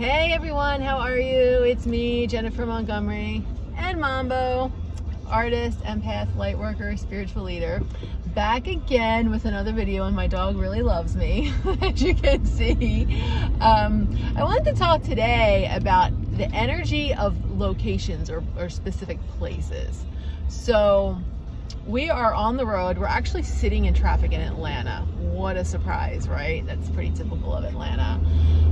Hey everyone, how are you? It's me, Jennifer Montgomery, and Mambo, artist, empath, light worker, spiritual leader, back again with another video, and my dog really loves me, as you can see. I wanted to talk today about the energy of locations or specific places. So we are on the road. We're actually sitting in traffic in Atlanta. What a surprise, right? That's pretty typical of Atlanta.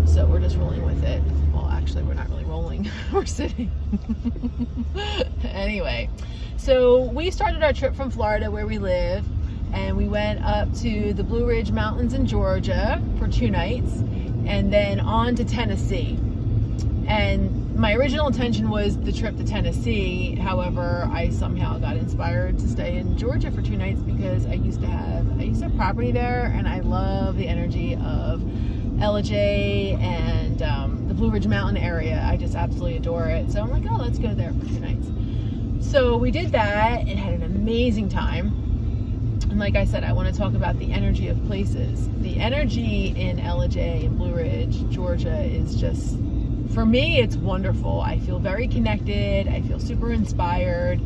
So we're just rolling with it. Well, actually, we're not really rolling. We're sitting. Anyway, so we started our trip from Florida, where we live, and we went up to the Blue Ridge Mountains in Georgia for 2 nights, and then on to Tennessee. And my original intention was the trip to Tennessee. However, I somehow got inspired to stay in Georgia for 2 nights because I used to have property there, and I love the energy of LJ and the Blue Ridge Mountain area. I just absolutely adore it. So I'm like, oh, let's go there for 2 nights. So we did that and had an amazing time. And like I said, I want to talk about the energy of places. The energy in LJ and Blue Ridge, Georgia is just, for me, it's wonderful. I feel very connected. I feel super inspired.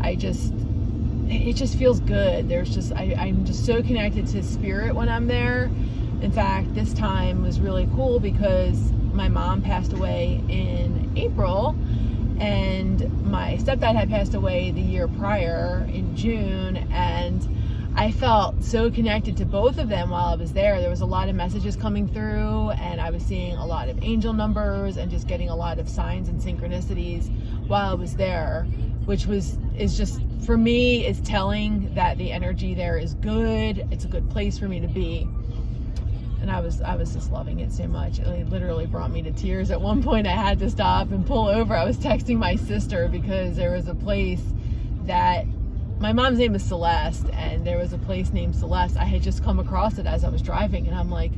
It just feels good. I'm just so connected to spirit when I'm there. In fact, this time was really cool because my mom passed away in April, and my stepdad had passed away the year prior in June, and I felt so connected to both of them while I was there. There was a lot of messages coming through, and I was seeing a lot of angel numbers and just getting a lot of signs and synchronicities while I was there, which is just, for me, is telling that the energy there is good. It's a good place for me to be. And I was just loving it so much. It literally brought me to tears. At one point I had to stop and pull over. I was texting my sister because there was a place that, my mom's name is Celeste, and there was a place named Celeste. I had just come across it as I was driving, and I'm like,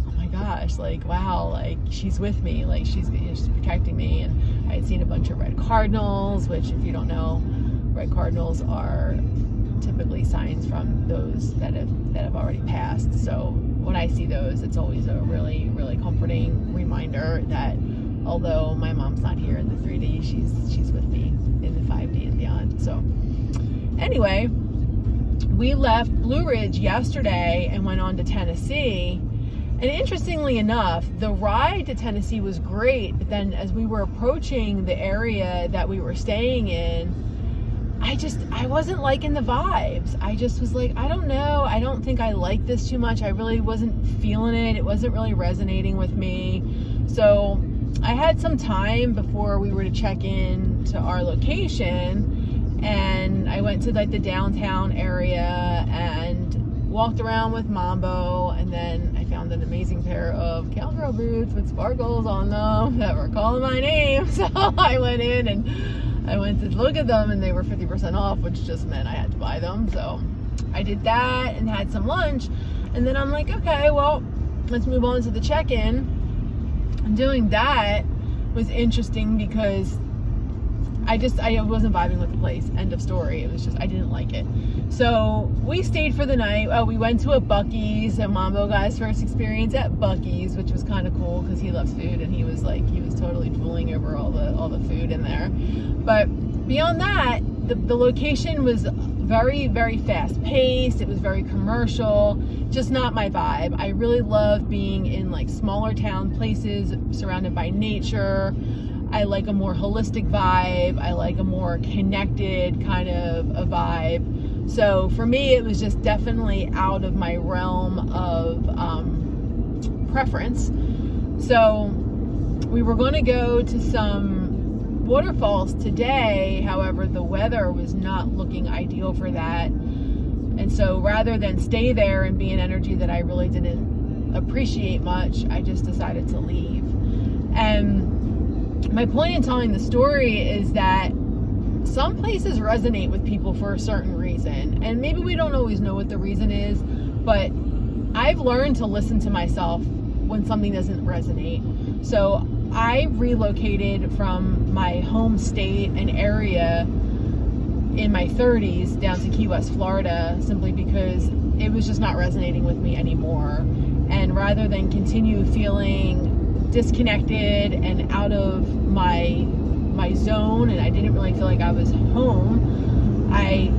oh my gosh, like, wow, like, she's with me, like, she's protecting me. And I had seen a bunch of red cardinals, which, if you don't know, red cardinals are typically signs from those that have already passed. So when I see those, it's always a really, really comforting reminder that although my mom's not here in the 3D, she's with me in the 5D and beyond. So anyway, we left Blue Ridge yesterday and went on to Tennessee. And interestingly enough, the ride to Tennessee was great, but then as we were approaching the area that we were staying in, I wasn't liking the vibes. I just was like, I don't know. I don't think I like this too much. I really wasn't feeling it. It wasn't really resonating with me. So I had some time before we were to check in to our location, and I went to like the downtown area and walked around with Mambo, and then I found an amazing pair of cowgirl boots with sparkles on them that were calling my name. So I went in and I went to look at them, and they were 50% off, which just meant I had to buy them. So I did that and had some lunch, and then I'm like, okay, well, let's move on to the check-in. And doing that was interesting because I wasn't vibing with the place. End of story. It was just, I didn't like it. So we stayed for the night. We went to a Buc-ee's, and Mambo got his first experience at Buc-ee's, which was kind of cool because he loves food, and he was totally drooling over all the food in there. But beyond that, the location was very, very fast paced. It was very commercial, just not my vibe. I really love being in like smaller town places surrounded by nature. I like a more holistic vibe. I like a more connected kind of a vibe. So for me, it was just definitely out of my realm of preference. So we were going to go to some waterfalls today. However, the weather was not looking ideal for that. And so rather than stay there and be an energy that I really didn't appreciate much, I just decided to leave. And my point in telling the story is that some places resonate with people for a certain reason, and maybe we don't always know what the reason is, but I've learned to listen to myself when something doesn't resonate. So I relocated from my home state and area in my 30s down to Key West, Florida, simply because it was just not resonating with me anymore. And rather than continue feeling disconnected and out of my zone, and I didn't really feel like I was home, I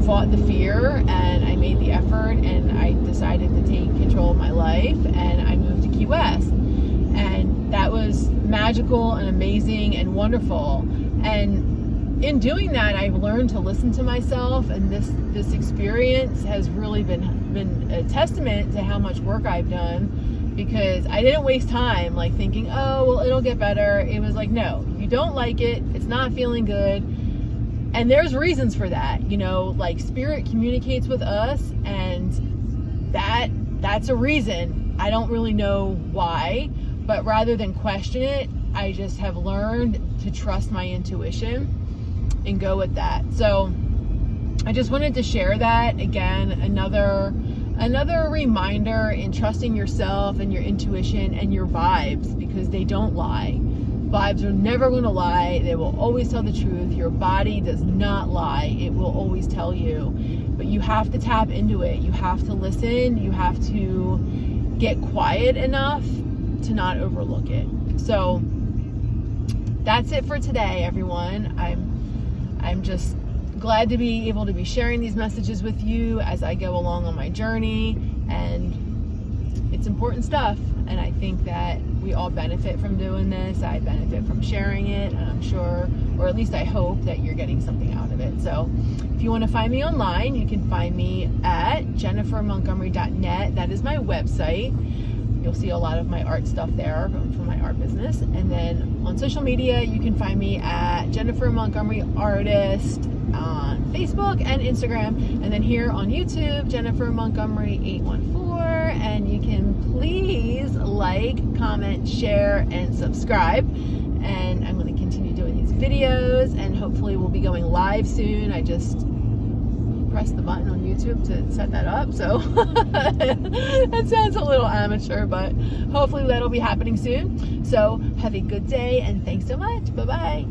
fought the fear and I made the effort, and I decided to take control of my life, and I moved to Key West. And that was magical and amazing and wonderful. And in doing that, I've learned to listen to myself, and this experience has really been a testament to how much work I've done, because I didn't waste time like thinking, oh, well, it'll get better. It was like, no, you don't like it. It's not feeling good. And there's reasons for that, like spirit communicates with us, and that's a reason. I don't really know why, but rather than question it, I just have learned to trust my intuition and go with that. So I just wanted to share that again, another reminder in trusting yourself and your intuition and your vibes, because they don't lie. Vibes are never going to lie. They will always tell the truth. Your body does not lie. It will always tell you. But you have to tap into it. You have to listen. You have to get quiet enough to not overlook it. So that's it for today, everyone. I'm just glad to be able to be sharing these messages with you as I go along on my journey, and it's important stuff, and I think that we all benefit from doing this. I benefit from sharing it, and I'm sure, or at least I hope, that you're getting something out of it. So if you want to find me online, you can find me at jennifermontgomery.net. That is my website. You'll see a lot of my art stuff there from my art business. And then on social media, you can find me at Jennifer Montgomery Artist on Facebook and Instagram. And then here on YouTube, Jennifer Montgomery 814. And you can please like, comment, share, and subscribe. And I'm going to continue doing these videos, and hopefully we'll be going live soon. I just press the button on YouTube to set that up, so that sounds a little amateur, but hopefully that'll be happening soon. So have a good day, and thanks so much. Bye-bye.